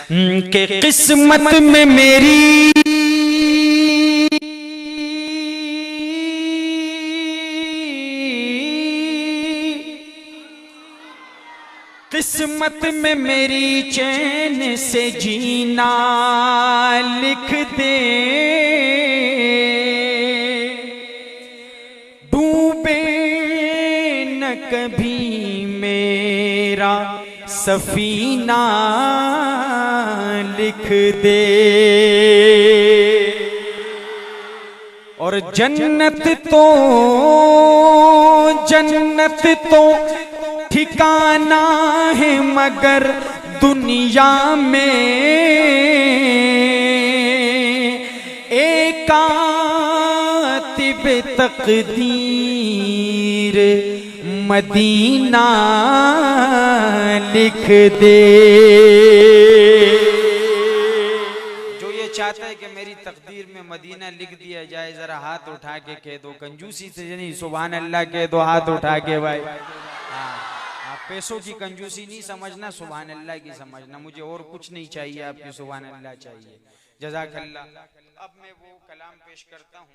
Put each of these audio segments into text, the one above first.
कि किस्मत में मेरी किस्मत में मेरी चैन से जीना लिख दे, डूबे न कभी मेरा सफीना लिख दे। और जन्नत तो ठिकाना है मगर दुनिया में एकातिब तकदीर मदीना लिख दे। जो ये चाहता है कि मेरी तकदीर में मदीना लिख दिया जाए, जरा हाथ उठा के कह दो। कंजूसी से नहीं, सुभान अल्लाह कह दो हाथ उठा के भाई। पैसों की कंजूसी नहीं समझना, सुभान अल्लाह की समझना। मुझे और कुछ नहीं चाहिए, आपकी सुभान अल्लाह चाहिए। जज़ाकल्लाह। अब मैं वो कलाम पेश करता हूँ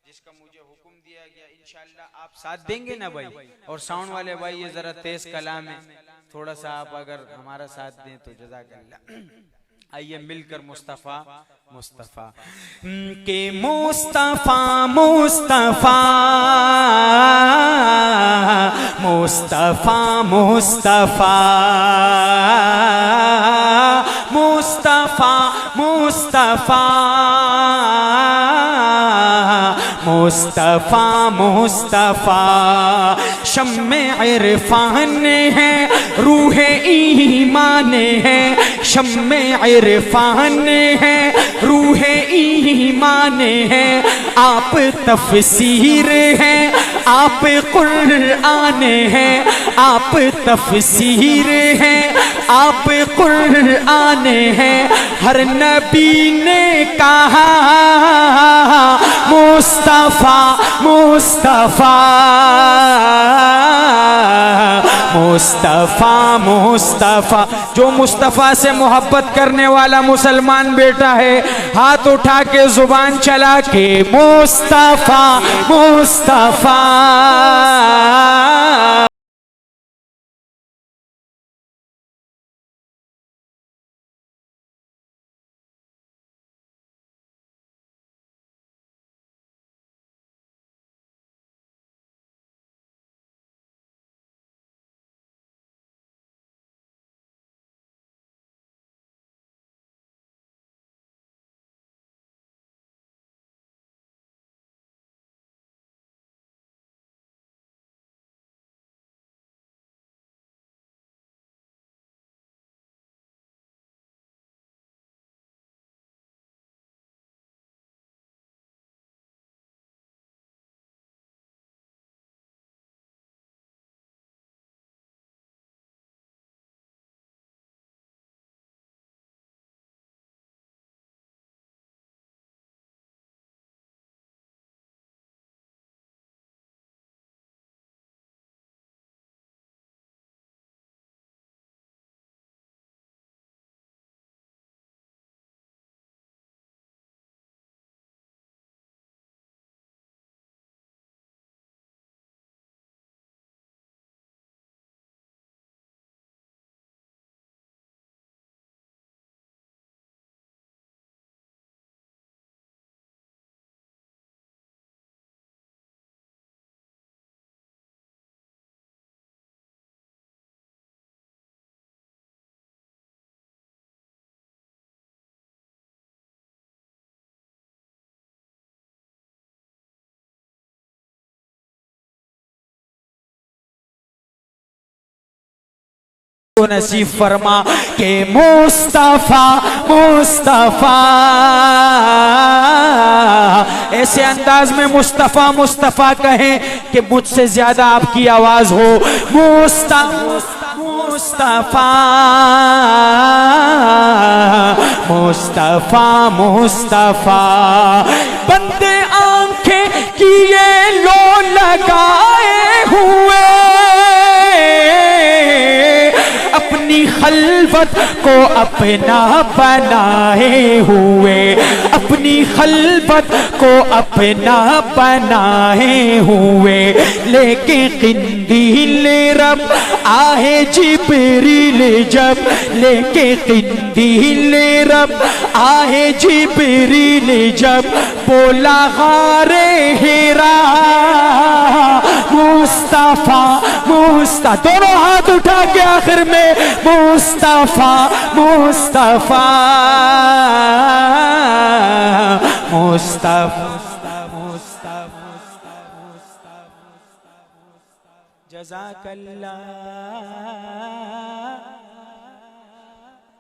जिसका मुझे हुक्म दिया गया। इंशाअल्लाह आप साथ देंगे ना भाई। और साउंड वाले भाई ये जरा तेज कलाम है, थोड़ा सा आप अगर हमारा साथ दें तो जज़ाकल्लाह। आइए मिलकर मुस्तफ़ा मुस्तफ़ा के मुस्तफ़ा मुस्तफ़ा मुस्तफ़ा मुस्तफ़ा मुस्तफ़ा मुस्तफ़ा मुस्तफ़ा मुस्तफ़ा शम्मे इरफान है, रूह ईमान है। शम्मे इरफान है, रूह ईमान है। आप तफसीर है, आप कुरान है। आप तफसीर है, आप कुरान है। हर नबी ने कहा मुस्तफ़ा मुस्तफ़ा मुस्तफ़ा मुस्तफ़ा। जो मुस्तफ़ा से मोहब्बत करने वाला मुसलमान बेटा है, हाथ उठा के जुबान चला के मुस्तफ़ा मुस्तफ़ा। नसीब फरमा के मुस्तफ़ा मुस्तफ़ा। ऐसे अंदाज में मुस्तफ़ा मुस्तफ़ा कहें कि मुझसे ज्यादा आपकी आवाज हो। मुस्तफ़ा मुस्तफ़ा मुस्तफ़ा मुस्तफ़ा। बंदे आंखें किए लो लगाए हुए, अपनी खलवत को अपना बनाए हुए, अपनी खलवत को अपना बनाए हुए, लेके क़िंदील रब आहे जिब्रील जब, लेके क़िंदील रब आहे जिब्रील जब, बोला गारे हिरा मुस्तफा मुस्ता, दोनों हाथ उठा के आखिर में मुस्तफा मुस्तफा मुस्तफा जज़ाकल्लाह।